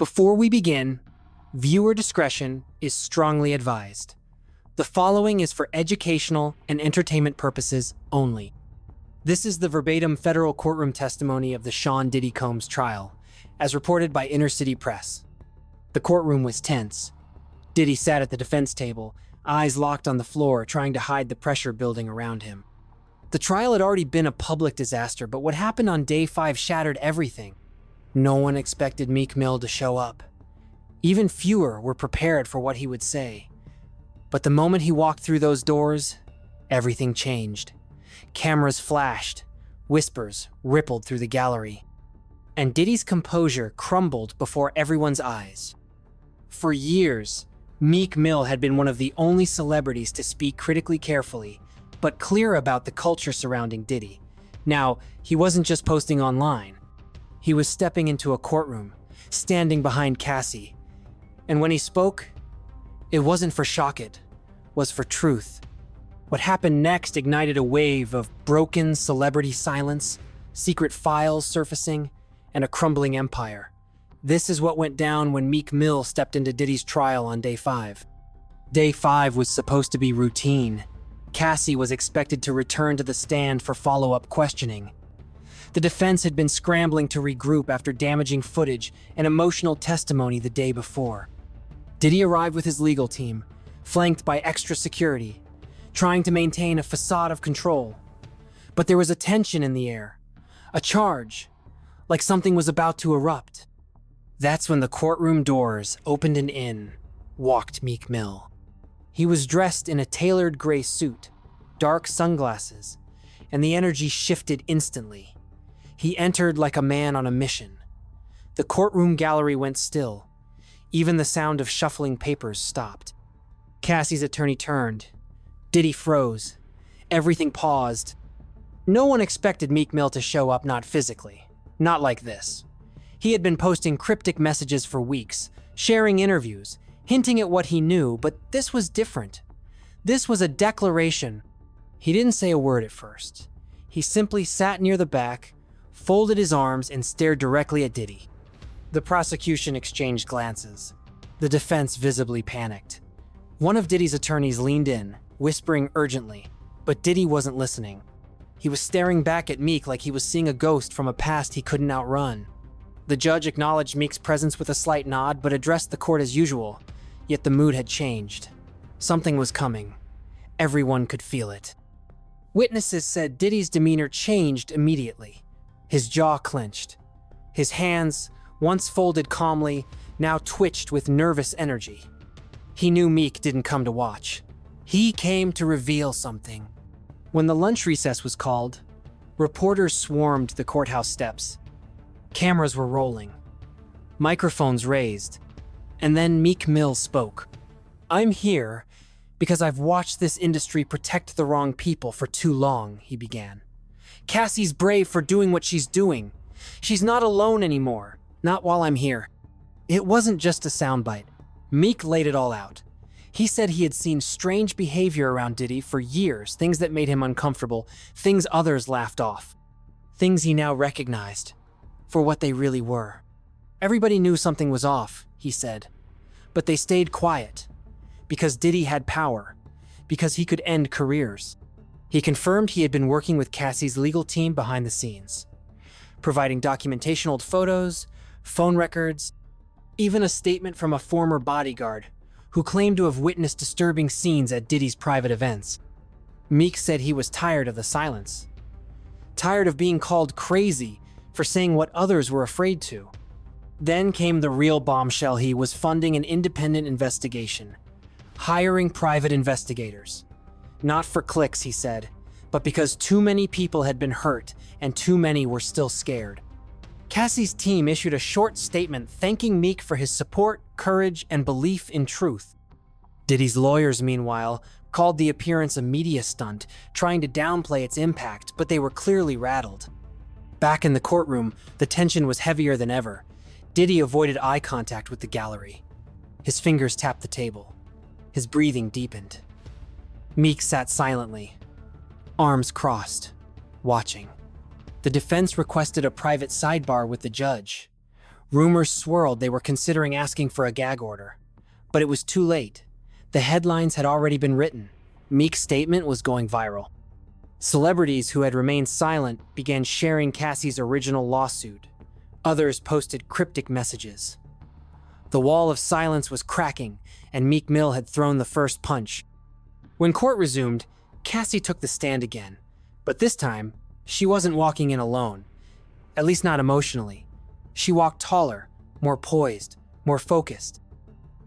Before we begin, viewer discretion is strongly advised. The following is for educational and entertainment purposes only. This is the verbatim federal courtroom testimony of the Sean Diddy Combs trial, as reported by Inner City Press. The courtroom was tense. Diddy sat at the defense table, eyes locked on the floor, trying to hide the pressure building around him. The trial had already been a public disaster, but what happened on day 5 shattered everything. No one expected Meek Mill to show up. Even fewer were prepared for what he would say. But the moment he walked through those doors, everything changed. Cameras flashed, whispers rippled through the gallery, and Diddy's composure crumbled before everyone's eyes. For years, Meek Mill had been one of the only celebrities to speak critically carefully, but clear about the culture surrounding Diddy. Now, he wasn't just posting online. He was stepping into a courtroom, standing behind Cassie. And when he spoke, it wasn't for shock, it was for truth. What happened next ignited a wave of broken celebrity silence, secret files surfacing, and a crumbling empire. This is what went down when Meek Mill stepped into Diddy's trial on day 5. Day 5 was supposed to be routine. Cassie was expected to return to the stand for follow-up questioning. The defense had been scrambling to regroup after damaging footage and emotional testimony the day before. Diddy arrived with his legal team, flanked by extra security, trying to maintain a facade of control. But there was a tension in the air, a charge, like something was about to erupt. That's when the courtroom doors opened and in walked Meek Mill. He was dressed in a tailored gray suit, dark sunglasses, and the energy shifted instantly. He entered like a man on a mission. The courtroom gallery went still. Even the sound of shuffling papers stopped. Cassie's attorney turned. Diddy froze. Everything paused. No one expected Meek Mill to show up, not physically. Not like this. He had been posting cryptic messages for weeks, sharing interviews, hinting at what he knew, but this was different. This was a declaration. He didn't say a word at first. He simply sat near the back, folded his arms, and stared directly at Diddy. The prosecution exchanged glances. The defense visibly panicked. One of Diddy's attorneys leaned in, whispering urgently, but Diddy wasn't listening. He was staring back at Meek like he was seeing a ghost from a past he couldn't outrun. The judge acknowledged Meek's presence with a slight nod, but addressed the court as usual. Yet the mood had changed. Something was coming. Everyone could feel it. Witnesses said Diddy's demeanor changed immediately. His jaw clenched. His hands, once folded calmly, now twitched with nervous energy. He knew Meek didn't come to watch. He came to reveal something. When the lunch recess was called, reporters swarmed the courthouse steps. Cameras were rolling. Microphones raised. And then Meek Mill spoke. "I'm here because I've watched this industry protect the wrong people for too long," he began. "Cassie's brave for doing what she's doing. She's not alone anymore, not while I'm here." It wasn't just a soundbite. Meek laid it all out. He said he had seen strange behavior around Diddy for years, things that made him uncomfortable, things others laughed off, things he now recognized for what they really were. Everybody knew something was off, he said, but they stayed quiet because Diddy had power, because he could end careers. He confirmed he had been working with Cassie's legal team behind the scenes, providing documentation, old photos, phone records, even a statement from a former bodyguard who claimed to have witnessed disturbing scenes at Diddy's private events. Meek said he was tired of the silence, tired of being called crazy for saying what others were afraid to. Then came the real bombshell. He was funding an independent investigation, hiring private investigators. Not for clicks, he said, but because too many people had been hurt and too many were still scared. Cassie's team issued a short statement thanking Meek for his support, courage, and belief in truth. Diddy's lawyers, meanwhile, called the appearance a media stunt, trying to downplay its impact, but they were clearly rattled. Back in the courtroom, the tension was heavier than ever. Diddy avoided eye contact with the gallery. His fingers tapped the table. His breathing deepened. Meek sat silently, arms crossed, watching. The defense requested a private sidebar with the judge. Rumors swirled they were considering asking for a gag order. But it was too late. The headlines had already been written. Meek's statement was going viral. Celebrities who had remained silent began sharing Cassie's original lawsuit. Others posted cryptic messages. The wall of silence was cracking, and Meek Mill had thrown the first punch. When court resumed, Cassie took the stand again. But this time, she wasn't walking in alone. At least not emotionally. She walked taller, more poised, more focused.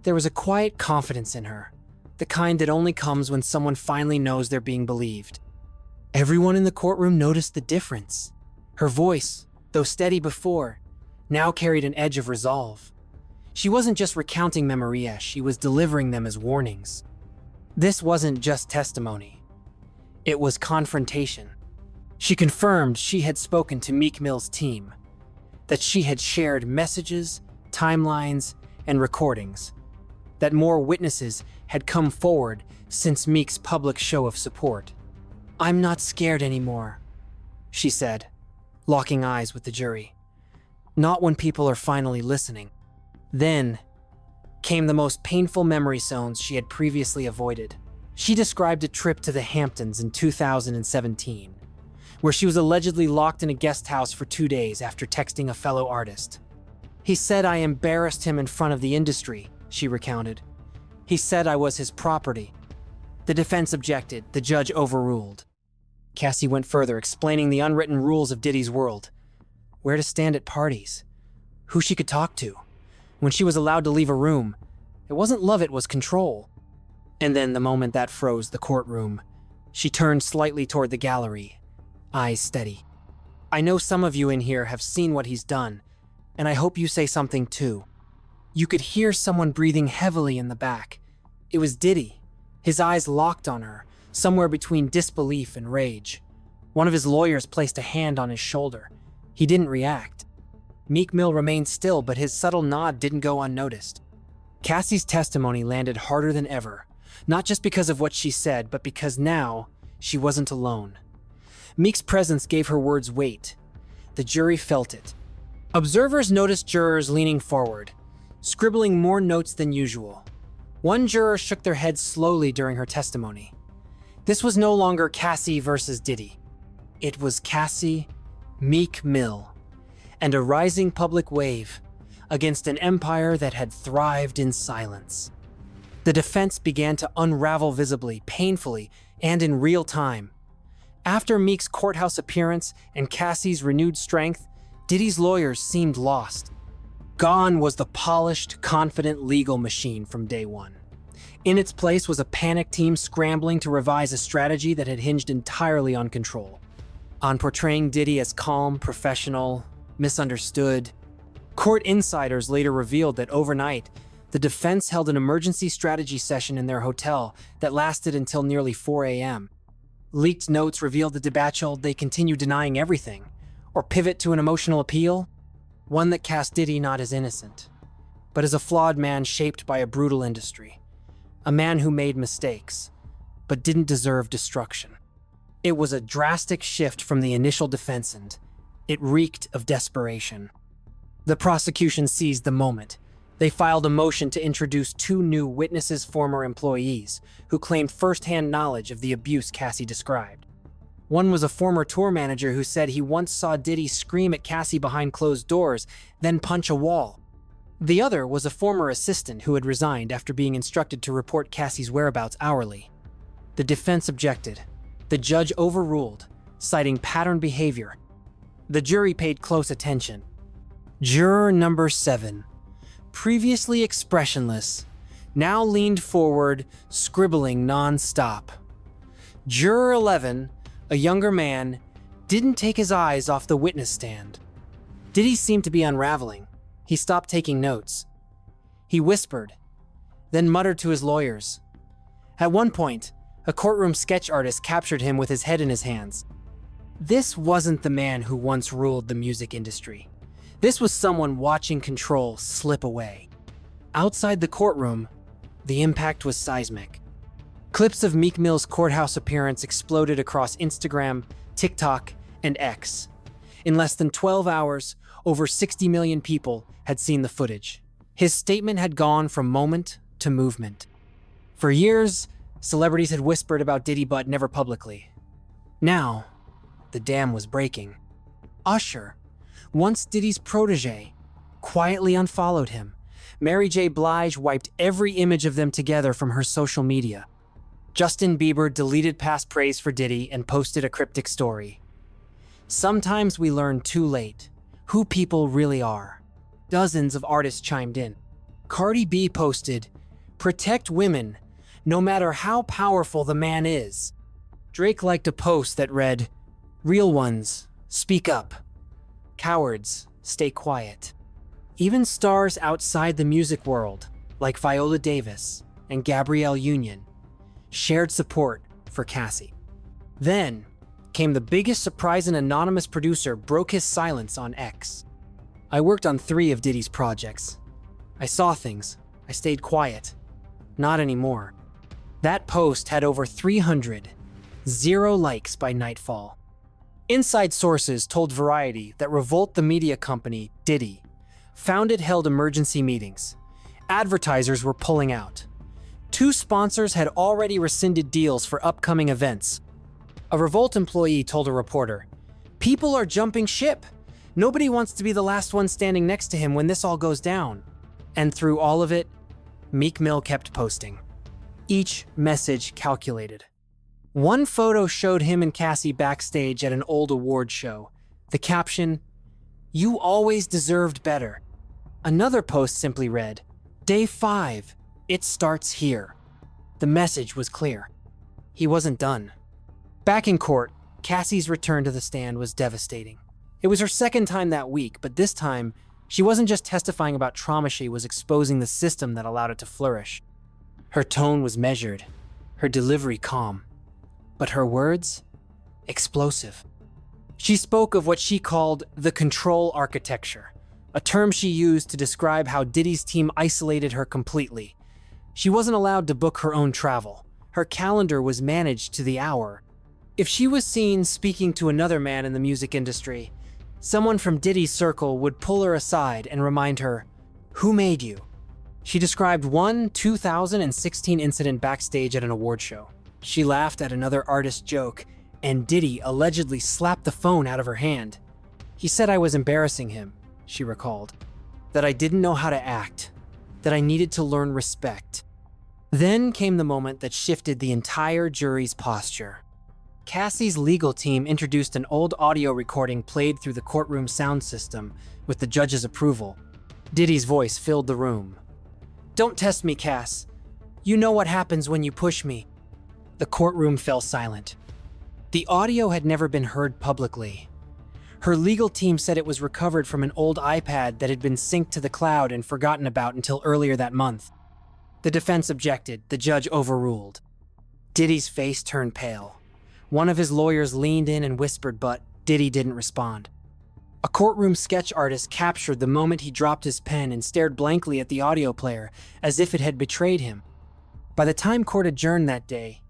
There was a quiet confidence in her, the kind that only comes when someone finally knows they're being believed. Everyone in the courtroom noticed the difference. Her voice, though steady before, now carried an edge of resolve. She wasn't just recounting memories, she was delivering them as warnings. This wasn't just testimony. It was confrontation. She confirmed she had spoken to Meek Mill's team, that she had shared messages, timelines, and recordings, that more witnesses had come forward since Meek's public show of support. "I'm not scared anymore," she said, locking eyes with the jury. "Not when people are finally listening." Then came the most painful memory zones she had previously avoided. She described a trip to the Hamptons in 2017, where she was allegedly locked in a guest house for 2 days after texting a fellow artist. "He said I embarrassed him in front of the industry," she recounted. "He said I was his property." The defense objected. The judge overruled. Cassie went further, explaining the unwritten rules of Diddy's world. Where to stand at parties. Who she could talk to. When she was allowed to leave a room. It wasn't love, it was control. And then the moment that froze the courtroom, she turned slightly toward the gallery, eyes steady. "I know some of you in here have seen what he's done, and I hope you say something too." You could hear someone breathing heavily in the back. It was Diddy, his eyes locked on her, somewhere between disbelief and rage. One of his lawyers placed a hand on his shoulder. He didn't react. Meek Mill remained still, but his subtle nod didn't go unnoticed. Cassie's testimony landed harder than ever, not just because of what she said, but because now she wasn't alone. Meek's presence gave her words weight. The jury felt it. Observers noticed jurors leaning forward, scribbling more notes than usual. One juror shook their heads slowly during her testimony. This was no longer Cassie versus Diddy. It was Cassie, Meek Mill, and a rising public wave against an empire that had thrived in silence. The defense began to unravel visibly, painfully, and in real time. After Meek's courthouse appearance and Cassie's renewed strength, Diddy's lawyers seemed lost. Gone was the polished, confident legal machine from day one. In its place was a panic team scrambling to revise a strategy that had hinged entirely on control. On portraying Diddy as calm, professional, misunderstood. Court insiders later revealed that overnight, the defense held an emergency strategy session in their hotel that lasted until nearly 4 a.m. Leaked notes revealed the debacle. They continued denying everything, or pivot to an emotional appeal, one that cast Diddy not as innocent, but as a flawed man shaped by a brutal industry. A man who made mistakes, but didn't deserve destruction. It was a drastic shift from the initial defense, and it reeked of desperation. The prosecution seized the moment. They filed a motion to introduce 2 new witnesses, former employees, who claimed first-hand knowledge of the abuse Cassie described. One was a former tour manager who said he once saw Diddy scream at Cassie behind closed doors, then punch a wall. The other was a former assistant who had resigned after being instructed to report Cassie's whereabouts hourly. The defense objected. The judge overruled, citing pattern behavior. The jury paid close attention. Juror number 7, previously expressionless, now leaned forward, scribbling non-stop. Juror 11, a younger man, didn't take his eyes off the witness stand. Diddy seemed to be unraveling. He stopped taking notes. He whispered, then muttered to his lawyers. At one point, a courtroom sketch artist captured him with his head in his hands. This wasn't the man who once ruled the music industry. This was someone watching control slip away. Outside the courtroom, the impact was seismic. Clips of Meek Mill's courthouse appearance exploded across Instagram, TikTok, and X. In less than 12 hours, over 60 million people had seen the footage. His statement had gone from moment to movement. For years, celebrities had whispered about Diddy, but never publicly. Now, the dam was breaking. Usher, once Diddy's protege, quietly unfollowed him. Mary J. Blige wiped every image of them together from her social media. Justin Bieber deleted past praise for Diddy and posted a cryptic story. Sometimes we learn too late who people really are. Dozens of artists chimed in. Cardi B posted, "Protect women, no matter how powerful the man is." Drake liked a post that read, "Real ones, speak up. Cowards, stay quiet." Even stars outside the music world, like Viola Davis and Gabrielle Union, shared support for Cassie. Then came the biggest surprise. An anonymous producer broke his silence on X. "I worked on 3 of Diddy's projects. I saw things. I stayed quiet. Not anymore." That post had over 300 likes by nightfall. Inside sources told Variety that Revolt, the media company Diddy founded, held emergency meetings. Advertisers were pulling out. 2 sponsors had already rescinded deals for upcoming events. A Revolt employee told a reporter, "People are jumping ship. Nobody wants to be the last one standing next to him when this all goes down." And through all of it, Meek Mill kept posting. Each message calculated. One photo showed him and Cassie backstage at an old award show. The caption, "You always deserved better." Another post simply read, "Day 5, it starts here." The message was clear. He wasn't done. Back in court, Cassie's return to the stand was devastating. It was her second time that week, but this time, she wasn't just testifying about trauma, she was exposing the system that allowed it to flourish. Her tone was measured, her delivery calm, but her words, explosive. She spoke of what she called the control architecture, a term she used to describe how Diddy's team isolated her completely. She wasn't allowed to book her own travel. Her calendar was managed to the hour. If she was seen speaking to another man in the music industry, someone from Diddy's circle would pull her aside and remind her, "Who made you?" She described one 2016 incident backstage at an award show. She laughed at another artist's joke, and Diddy allegedly slapped the phone out of her hand. "He said I was embarrassing him," she recalled, "that I didn't know how to act, that I needed to learn respect." Then came the moment that shifted the entire jury's posture. Cassie's legal team introduced an old audio recording played through the courtroom sound system with the judge's approval. Diddy's voice filled the room. "Don't test me, Cass. You know what happens when you push me." The courtroom fell silent. The audio had never been heard publicly. Her legal team said it was recovered from an old iPad that had been synced to the cloud and forgotten about until earlier that month. The defense objected. The judge overruled. Diddy's face turned pale. One of his lawyers leaned in and whispered, but Diddy didn't respond. A courtroom sketch artist captured the moment he dropped his pen and stared blankly at the audio player as if it had betrayed him. By the time court adjourned that day,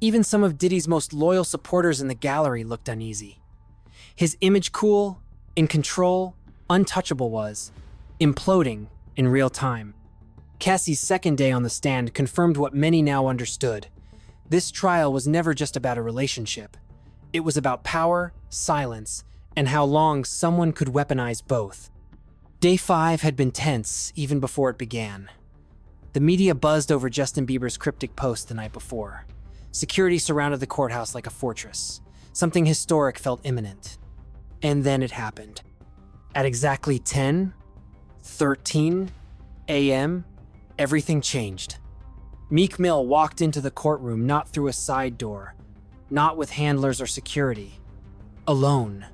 even some of Diddy's most loyal supporters in the gallery looked uneasy. His image, cool, in control, untouchable, was imploding in real time. Cassie's second day on the stand confirmed what many now understood. This trial was never just about a relationship. It was about power, silence, and how long someone could weaponize both. Day 5 had been tense even before it began. The media buzzed over Justin Bieber's cryptic post the night before. Security surrounded the courthouse like a fortress. Something historic felt imminent. And then it happened. At exactly 10:13 a.m., everything changed. Meek Mill walked into the courtroom not through a side door, not with handlers or security. Alone.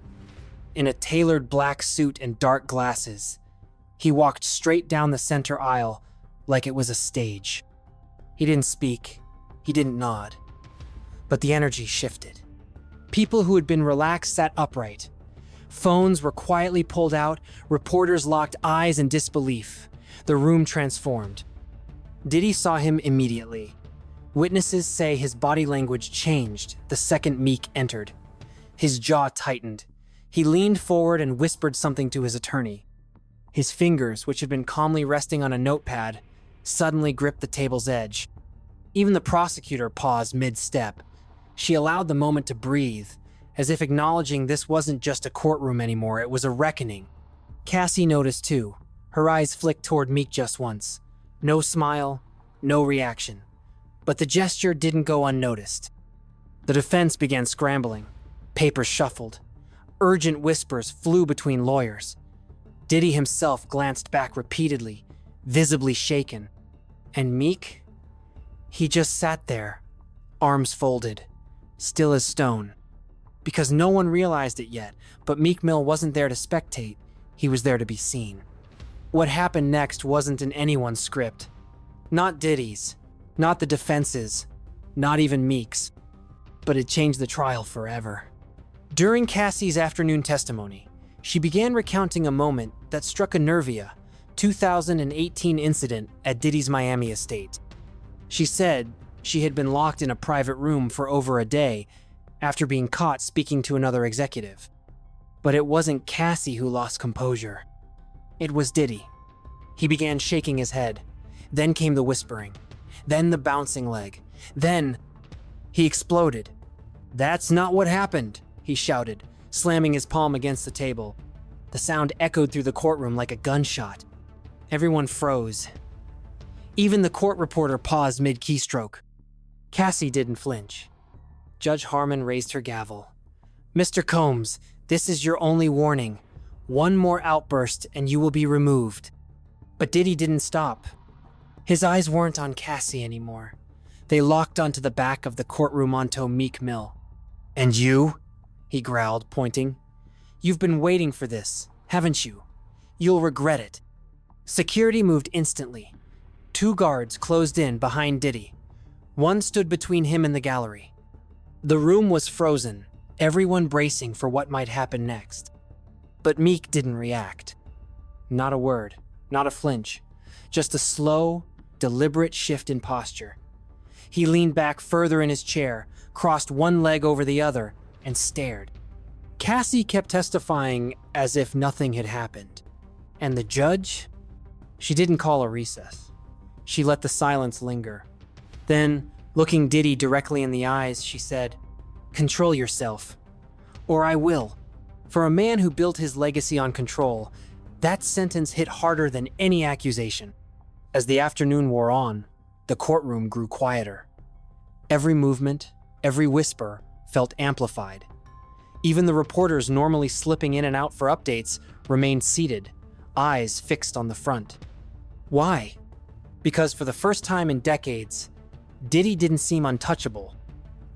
In a tailored black suit and dark glasses, he walked straight down the center aisle like it was a stage. He didn't speak, he didn't nod, but the energy shifted. People who had been relaxed sat upright. Phones were quietly pulled out, reporters locked eyes in disbelief. The room transformed. Diddy saw him immediately. Witnesses say his body language changed the second Meek entered. His jaw tightened. He leaned forward and whispered something to his attorney. His fingers, which had been calmly resting on a notepad, suddenly gripped the table's edge. Even the prosecutor paused mid-step. She allowed the moment to breathe, as if acknowledging this wasn't just a courtroom anymore, it was a reckoning. Cassie noticed too. Her eyes flicked toward Meek just once. No smile, no reaction. But the gesture didn't go unnoticed. The defense began scrambling. Papers shuffled. Urgent whispers flew between lawyers. Diddy himself glanced back repeatedly, visibly shaken. And Meek? He just sat there, arms folded, still as stone. Because no one realized it yet, but Meek Mill wasn't there to spectate, he was there to be seen. What happened next wasn't in anyone's script. Not Diddy's, not the defense's, not even Meek's. But it changed the trial forever. During Cassie's afternoon testimony, she began recounting a moment that struck a nerve: 2018 incident at Diddy's Miami estate. She said she had been locked in a private room for over a day after being caught speaking to another executive. But it wasn't Cassie who lost composure. It was Diddy. He began shaking his head. Then came the whispering. Then the bouncing leg. Then he exploded. "That's not what happened," he shouted, slamming his palm against the table. The sound echoed through the courtroom like a gunshot. Everyone froze. Even the court reporter paused mid-keystroke. Cassie didn't flinch. Judge Harmon raised her gavel. "Mr. Combs, this is your only warning. One more outburst and you will be removed." But Diddy didn't stop. His eyes weren't on Cassie anymore. They locked onto the back of the courtroom onto Meek Mill. "And you?" he growled, pointing. "You've been waiting for this, haven't you? You'll regret it." Security moved instantly. 2 guards closed in behind Diddy. One stood between him and the gallery. The room was frozen, everyone bracing for what might happen next. But Meek didn't react. Not a word, not a flinch, just a slow, deliberate shift in posture. He leaned back further in his chair, crossed one leg over the other, and stared. Cassie kept testifying as if nothing had happened. And the judge? She didn't call a recess. She let the silence linger. Then, looking Diddy directly in the eyes, she said, "Control yourself, or I will." For a man who built his legacy on control, that sentence hit harder than any accusation. As the afternoon wore on, the courtroom grew quieter. Every movement, every whisper felt amplified. Even the reporters normally slipping in and out for updates remained seated, eyes fixed on the front. Why? Because for the first time in decades, Diddy didn't seem untouchable.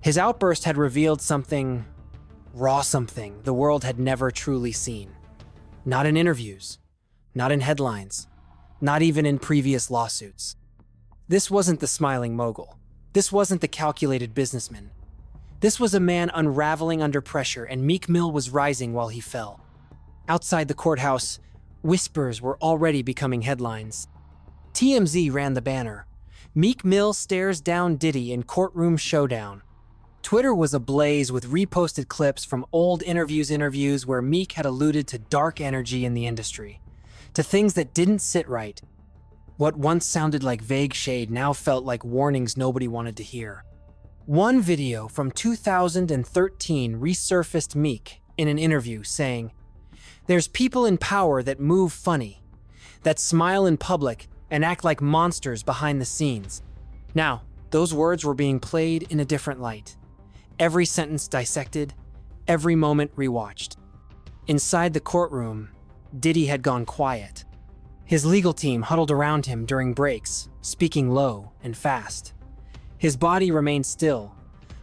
His outburst had revealed something, raw something, the world had never truly seen. Not in interviews, not in headlines, not even in previous lawsuits. This wasn't the smiling mogul. This wasn't the calculated businessman. This was a man unraveling under pressure, and Meek Mill was rising while he fell. Outside the courthouse, whispers were already becoming headlines. TMZ ran the banner. Meek Mill stares down Diddy in courtroom showdown. Twitter was ablaze with reposted clips from old interviews where Meek had alluded to dark energy in the industry, to things that didn't sit right. What once sounded like vague shade now felt like warnings nobody wanted to hear. One video from 2013 resurfaced Meek in an interview saying, "There's people in power that move funny, that smile in public and act like monsters behind the scenes." Now, those words were being played in a different light. Every sentence dissected, every moment rewatched. Inside the courtroom, Diddy had gone quiet. His legal team huddled around him during breaks, speaking low and fast. His body remained still,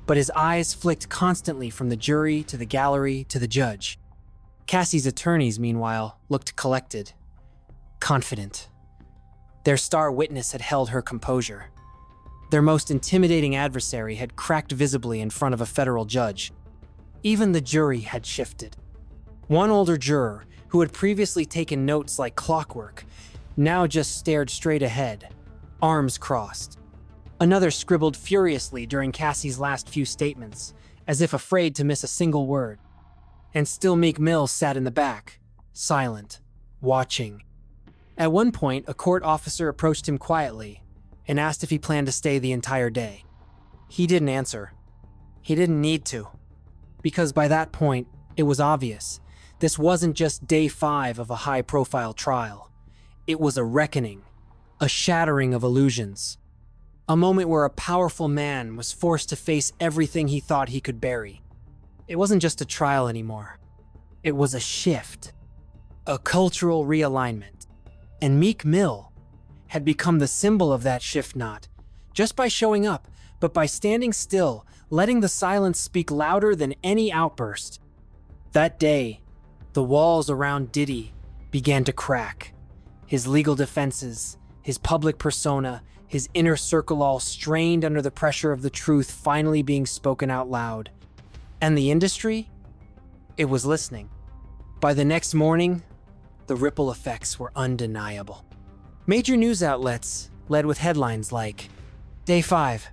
but his eyes flicked constantly from the jury to the gallery to the judge. Cassie's attorneys, meanwhile, looked collected, confident. Their star witness had held her composure. Their most intimidating adversary had cracked visibly in front of a federal judge. Even the jury had shifted. One older juror, who had previously taken notes like clockwork, now just stared straight ahead, arms crossed. Another scribbled furiously during Cassie's last few statements, as if afraid to miss a single word. And still Meek Mill sat in the back, silent, watching. At one point, a court officer approached him quietly and asked if he planned to stay the entire day. He didn't answer. He didn't need to. Because by that point, it was obvious. This wasn't just day 5 of a high-profile trial. It was a reckoning, a shattering of illusions. A moment where a powerful man was forced to face everything he thought he could bury. It wasn't just a trial anymore. It was a shift, a cultural realignment. And Meek Mill had become the symbol of that shift, not just by showing up, but by standing still, letting the silence speak louder than any outburst. That day, the walls around Diddy began to crack. His legal defenses, his public persona, his inner circle all strained under the pressure of the truth finally being spoken out loud. And the industry? It was listening. By the next morning, the ripple effects were undeniable. Major news outlets led with headlines like, Day 5,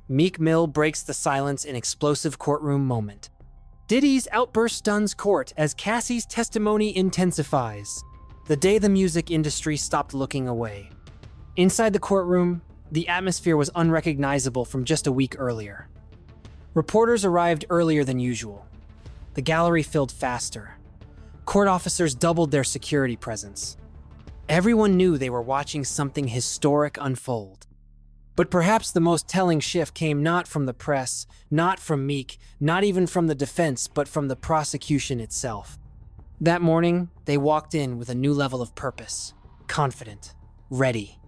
Meek Mill breaks the silence in explosive courtroom moment. Diddy's outburst stuns court as Cassie's testimony intensifies. The day the music industry stopped looking away. Inside the courtroom, the atmosphere was unrecognizable from just a week earlier. Reporters arrived earlier than usual. The gallery filled faster. Court officers doubled their security presence. Everyone knew they were watching something historic unfold. But perhaps the most telling shift came not from the press, not from Meek, not even from the defense, but from the prosecution itself. That morning, they walked in with a new level of purpose, confident, ready.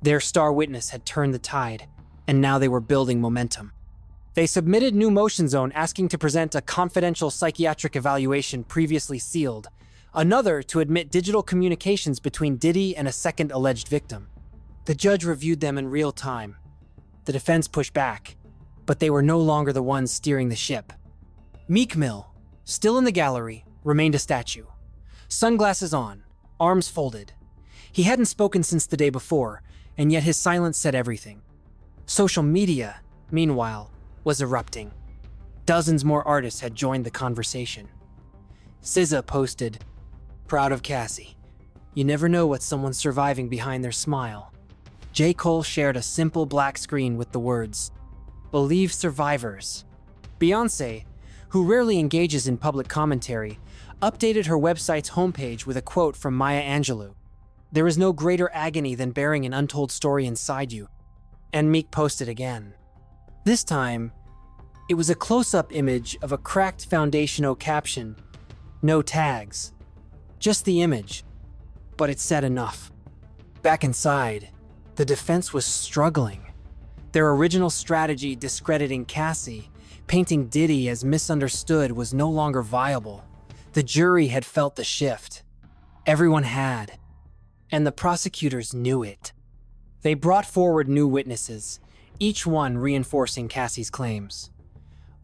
Their star witness had turned the tide, and now they were building momentum. They submitted new motion zone asking to present a confidential psychiatric evaluation previously sealed, another to admit digital communications between Diddy and a second alleged victim. The judge reviewed them in real time. The defense pushed back, but they were no longer the ones steering the ship. Meek Mill, still in the gallery, remained a statue. Sunglasses on, arms folded. He hadn't spoken since the day before, and yet his silence said everything. Social media, meanwhile, was erupting. Dozens more artists had joined the conversation. SZA posted, "Proud of Cassie. You never know what someone's surviving behind their smile." J. Cole shared a simple black screen with the words, "Believe survivors." Beyoncé, who rarely engages in public commentary, updated her website's homepage with a quote from Maya Angelou. "There is no greater agony than bearing an untold story inside you." And Meek posted again. This time, it was a close-up image of a cracked foundational caption, no tags, just the image. But it said enough. Back inside, the defense was struggling. Their original strategy discrediting Cassie, painting Diddy as misunderstood, was no longer viable. The jury had felt the shift. Everyone had. And the prosecutors knew it. They brought forward new witnesses, each one reinforcing Cassie's claims.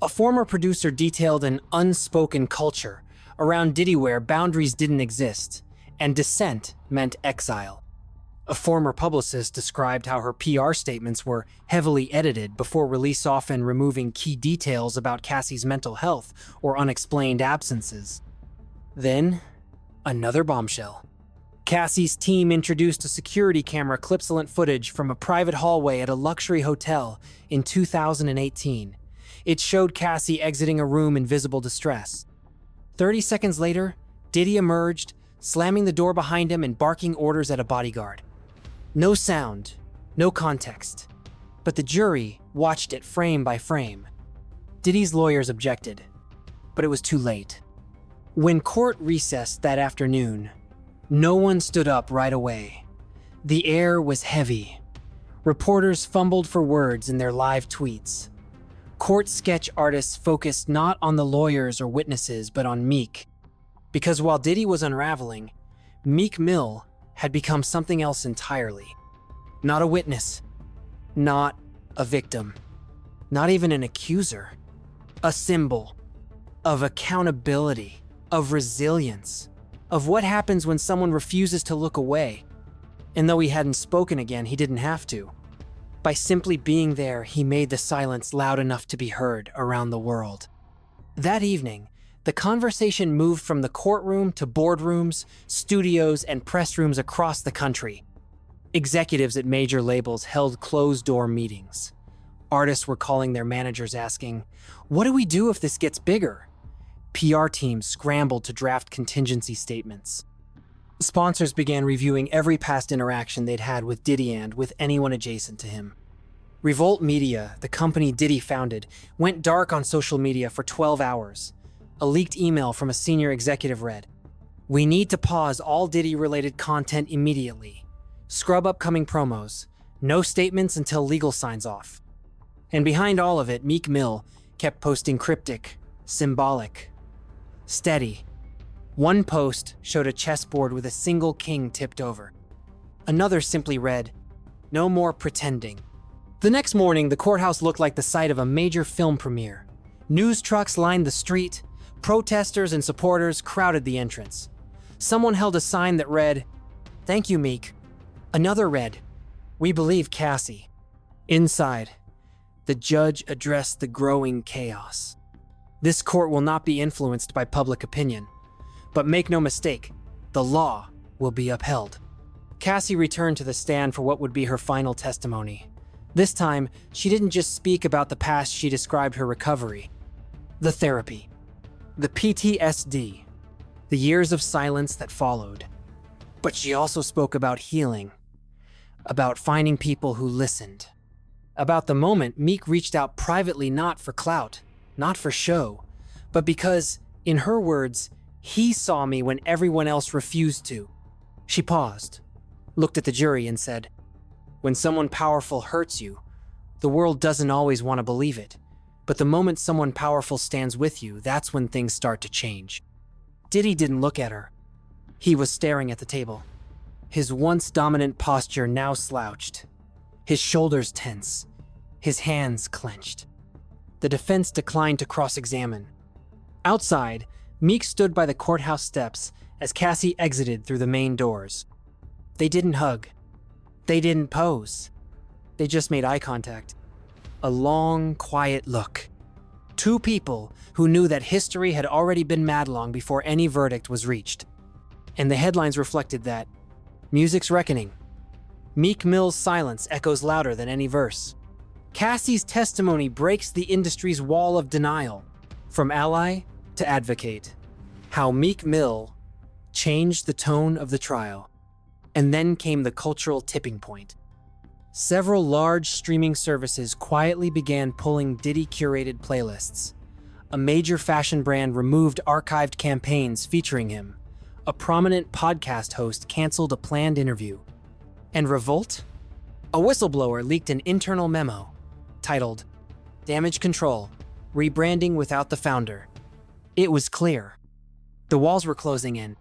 A former producer detailed an unspoken culture around Diddy where boundaries didn't exist, and dissent meant exile. A former publicist described how her PR statements were heavily edited before release, often removing key details about Cassie's mental health or unexplained absences. Then, another bombshell. Cassie's team introduced a security camera clipslant footage from a private hallway at a luxury hotel in 2018. It showed Cassie exiting a room in visible distress. 30 seconds later, Diddy emerged, slamming the door behind him and barking orders at a bodyguard. No sound, no context, but the jury watched it frame by frame. Diddy's lawyers objected, but it was too late. When court recessed that afternoon, no one stood up right away. The air was heavy. Reporters fumbled for words in their live tweets. Court sketch artists focused not on the lawyers or witnesses, but on Meek. Because while Diddy was unraveling, Meek Mill had become something else entirely. Not a witness, not a victim, not even an accuser. A symbol of accountability, of resilience, of what happens when someone refuses to look away. And though he hadn't spoken again, he didn't have to. By simply being there, he made the silence loud enough to be heard around the world. That evening, The conversation moved from the courtroom to boardrooms, studios, and press rooms across the country. Executives at major labels held closed-door meetings. Artists were calling their managers asking, "What do we do if this gets bigger?" PR teams scrambled to draft contingency statements. Sponsors began reviewing every past interaction they'd had with Diddy and with anyone adjacent to him. Revolt Media, the company Diddy founded, went dark on social media for 12 hours. A leaked email from a senior executive read, "We need to pause all Diddy-related content immediately. Scrub upcoming promos. No statements until legal signs off." And behind all of it, Meek Mill kept posting cryptic, symbolic, steady. One post showed a chessboard with a single king tipped over. Another simply read, "No more pretending." The next morning, the courthouse looked like the site of a major film premiere. News trucks lined the street. Protesters and supporters crowded the entrance. Someone held a sign that read, "Thank you, Meek." Another read, "We believe Cassie." Inside, the judge addressed the growing chaos. This court will not be influenced by public opinion. But make no mistake, the law will be upheld. Cassie returned to the stand for what would be her final testimony. This time, she didn't just speak about the past, she described her recovery. The therapy. The PTSD. The years of silence that followed. But she also spoke about healing. About finding people who listened. About the moment Meek reached out privately, not for clout, not for show, but because, in her words, he saw me when everyone else refused to. She paused, looked at the jury and said, "When someone powerful hurts you, the world doesn't always want to believe it. But the moment someone powerful stands with you, that's when things start to change." Diddy didn't look at her. He was staring at the table. His once dominant posture now slouched. His shoulders tense. His hands clenched. The defense declined to cross-examine. Outside, Meek stood by the courthouse steps as Cassie exited through the main doors. They didn't hug. They didn't pose. They just made eye contact. A long, quiet look. Two people who knew that history had already been mad long before any verdict was reached. And the headlines reflected that. Music's reckoning. Meek Mill's silence echoes louder than any verse. Cassie's testimony breaks the industry's wall of denial. From ally to advocate. How Meek Mill changed the tone of the trial. And then came the cultural tipping point. Several large streaming services quietly began pulling Diddy-curated playlists. A major fashion brand removed archived campaigns featuring him. A prominent podcast host canceled a planned interview. And Revolt? A whistleblower leaked an internal memo titled, "Damage Control, Rebranding Without the Founder." It was clear. The walls were closing in.